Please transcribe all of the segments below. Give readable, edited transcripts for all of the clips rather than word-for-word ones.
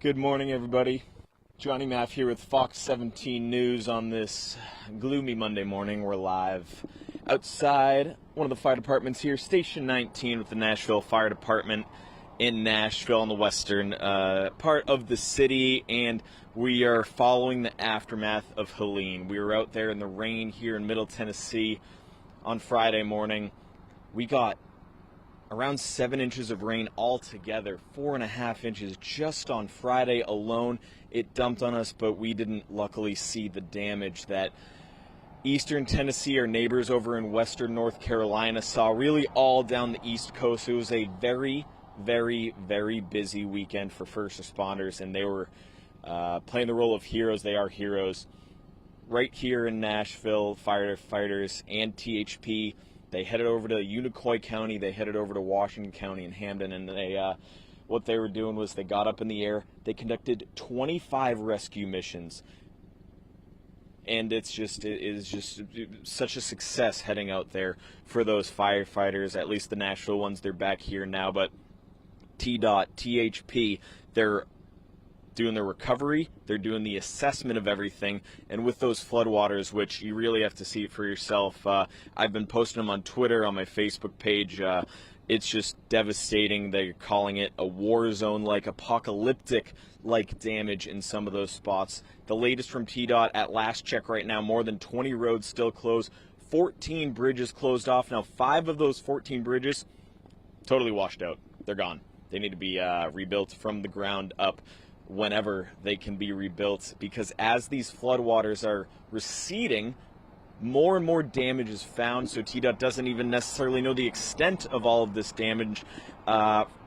Good morning, everybody. Johnny Maffei here with Fox 17 News on this gloomy Monday morning. We're live outside one of the fire departments here, Station 19 with the Nashville Fire Department in Nashville, on the western part of the city, and we are following the aftermath of Helene. We were out there in the rain here in Middle Tennessee on Friday morning. We got around 7 inches of rain altogether, 4.5 inches just on Friday alone. It dumped on us, but we didn't luckily see the damage that Eastern Tennessee, our neighbors over in Western North Carolina, saw really all down the East Coast. It was a very, very, very busy weekend for first responders, and they were playing the role of heroes. They are heroes. Right here in Nashville, firefighters and THP, they headed over to Unicoi County, they headed over to Washington County and Hamden, and what they were doing was they got up in the air, they conducted 25 rescue missions, and it is just such a success heading out there for those firefighters, at least the Nashville ones. They're back here now, but TDOT, THP, they're doing the recovery, they're doing the assessment of everything, and with those floodwaters, which you really have to see it for yourself. I've been posting them on Twitter, on my Facebook page. It's just devastating. They're calling it a war zone-like, apocalyptic-like damage in some of those spots. The latest from TDOT at last check right now, more than 20 roads still closed, 14 bridges closed off. Now 5 of those 14 bridges totally washed out. They're gone. They need to be rebuilt from the ground up whenever they can be rebuilt, because as these floodwaters are receding, more and more damage is found. So TDOT doesn't even necessarily know the extent of all of this damage.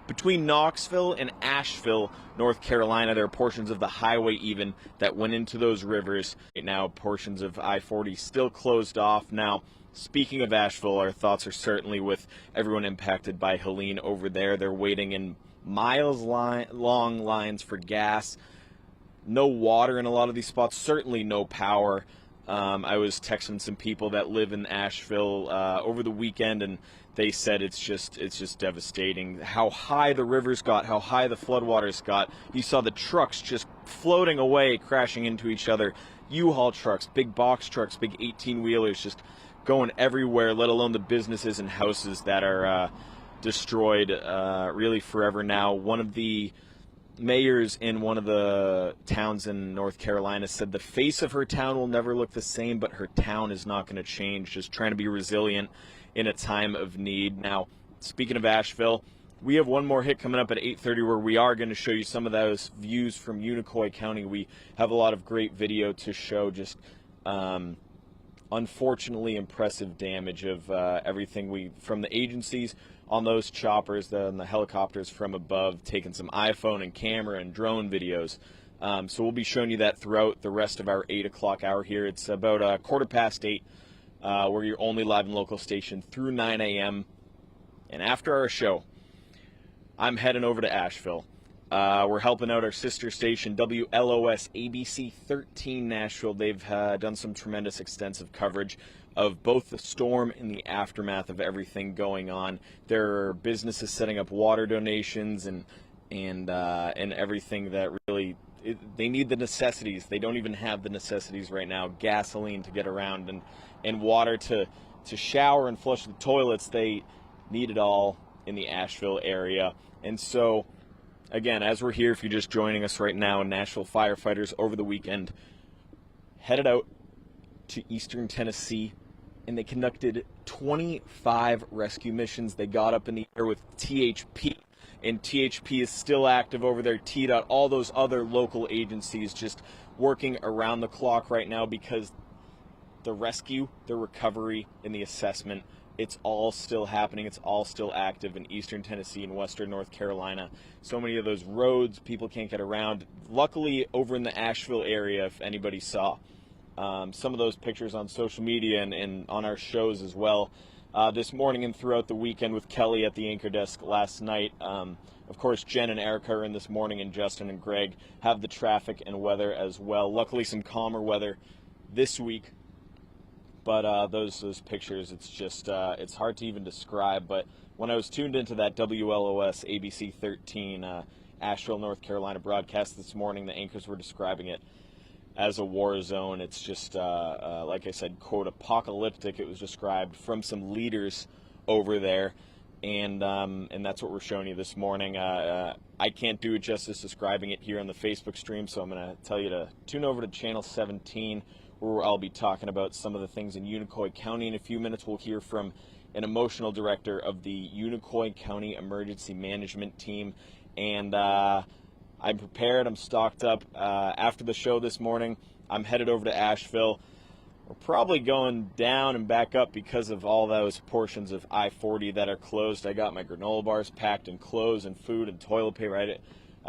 Between Knoxville and Asheville, North Carolina, there are portions of the highway even that went into those rivers. Right now, portions of I-40 still closed off. Now, speaking of Asheville, our thoughts are certainly with everyone impacted by Helene over there. They're waiting in long lines for gas, no water in a lot of these spots, certainly no power. I was texting some people that live in Asheville over the weekend, and they said it's just devastating how high the rivers got, how high the floodwaters got. You saw the trucks just floating away, crashing into each other. U-Haul trucks, big box trucks, big 18-wheelers just going everywhere, let alone the businesses and houses that are destroyed really forever now. One of the mayors in one of the towns in North Carolina said the face of her town will never look the same, but her town is not going to change, just trying to be resilient in a time of need. Now, speaking of Asheville, we have one more hit coming up at 8:30 where we are going to show you some of those views from Unicoi County. We have a lot of great video to show, just unfortunately impressive damage of everything from the agencies on those choppers, and the helicopters from above, taking some iPhone and camera and drone videos. So we'll be showing you that throughout the rest of our 8 o'clock hour here. It's about 8:15, where you're only live in local station through 9 a.m. And after our show, I'm heading over to Asheville. We're helping out our sister station, WLOS ABC 13 Nashville. They've done some tremendous extensive coverage of both the storm and the aftermath of everything going on. There are businesses setting up water donations and everything that really, they need the necessities. They don't even have the necessities right now. Gasoline to get around and water to shower and flush the toilets. They need it all in the Asheville area. And so, again, as we're here, if you're just joining us right now, Nashville firefighters over the weekend headed out to Eastern Tennessee, and they conducted 25 rescue missions. They got up in the air with THP, and THP is still active over there. TDOT, all those other local agencies just working around the clock right now, because the rescue, the recovery, and the assessment, it's all still happening. It's all still active in Eastern Tennessee and Western North Carolina. So many of those roads, people can't get around. Luckily, over in the Asheville area, if anybody saw some of those pictures on social media and on our shows as well, this morning and throughout the weekend with Kelly at the anchor desk last night. Of course, Jen and Erica are in this morning, and Justin and Greg have the traffic and weather as well. Luckily, some calmer weather this week. But those pictures, it's just, it's hard to even describe. But when I was tuned into that WLOS ABC 13 Asheville, North Carolina broadcast this morning. The anchors were describing it as a war zone. It's just, like I said, quote, apocalyptic. It was described from some leaders over there, and that's what we're showing you this morning. I can't do it justice describing it here on the Facebook stream, so I'm going to tell you to tune over to Channel 17, where I'll be talking about some of the things in Unicoi County. In a few minutes, we'll hear from an emotional director of the Unicoi County Emergency Management Team, and I'm prepared. I'm stocked up. After the show this morning, I'm headed over to Asheville. We're probably going down and back up because of all those portions of I-40 that are closed. I got my granola bars packed and clothes and food and toilet paper. I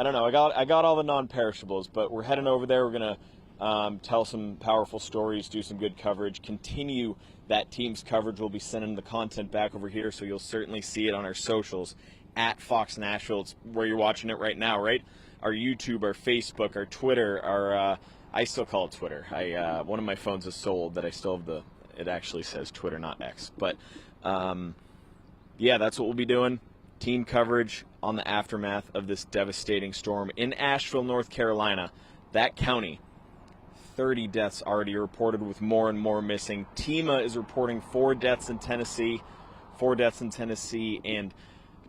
don't know. I got all the non-perishables, but we're heading over there. We're gonna tell some powerful stories, do some good coverage, continue that team's coverage. We'll be sending the content back over here, so you'll certainly see it on our socials at Fox Nashville. It's where you're watching it right now, right? Our YouTube, our Facebook, our Twitter, our I still call it Twitter. One of my phones is sold that I still have it actually says Twitter, not X. But yeah, that's what we'll be doing. Team coverage on the aftermath of this devastating storm in Asheville, North Carolina. That county, 30 deaths already reported, with more and more missing. TEMA is reporting 4 deaths in Tennessee, and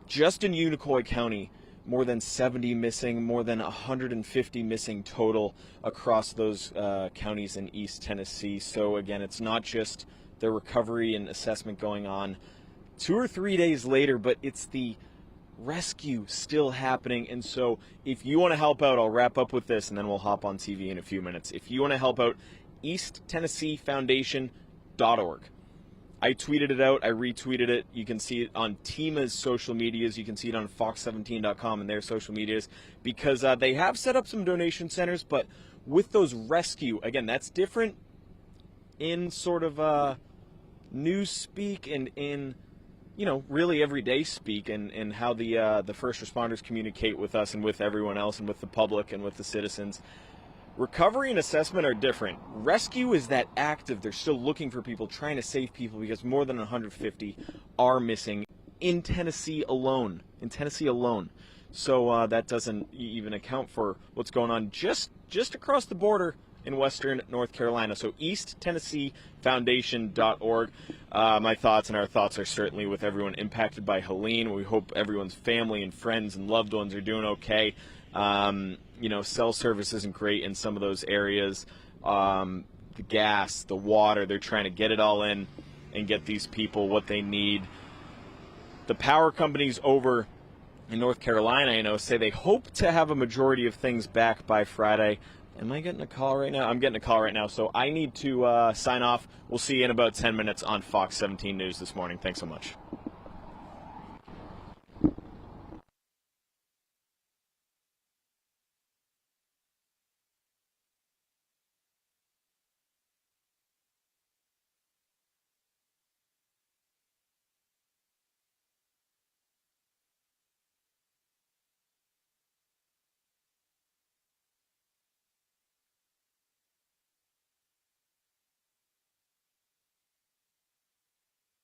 just in Unicoi County, more than 70 missing, more than 150 missing total across those counties in East Tennessee. So again, it's not just the recovery and assessment going on 2 or 3 days later, but it's the rescue still happening. And so if you want to help out, I'll wrap up with this and then we'll hop on TV in a few minutes. If you want to help out, EastTennesseeFoundation.org. I tweeted it out. I retweeted it. You can see it on TEMA's social medias. You can see it on Fox17.com and their social medias, because they have set up some donation centers. But with those rescue, again, that's different in sort of news speak and in, you know, really everyday speak, and how the first responders communicate with us and with everyone else and with the public and with the citizens. Recovery and assessment are different. Rescue is that active. They're still looking for people, trying to save people, because more than 150 are missing in Tennessee alone. So that doesn't even account for what's going on just across the border in western North Carolina. So EastTennesseeFoundation.org. My thoughts and our thoughts are certainly with everyone impacted by Helene. We hope everyone's family and friends and loved ones are doing okay. You know, cell service isn't great in some of those areas. The gas, the water, they're trying to get it all in and get these people what they need. The power companies over in North Carolina, you know, say they hope to have a majority of things back by Friday. Am I getting a call right now? I'm getting a call right now, so I need to sign off. We'll see you in about 10 minutes on Fox 17 News this morning. Thanks so much.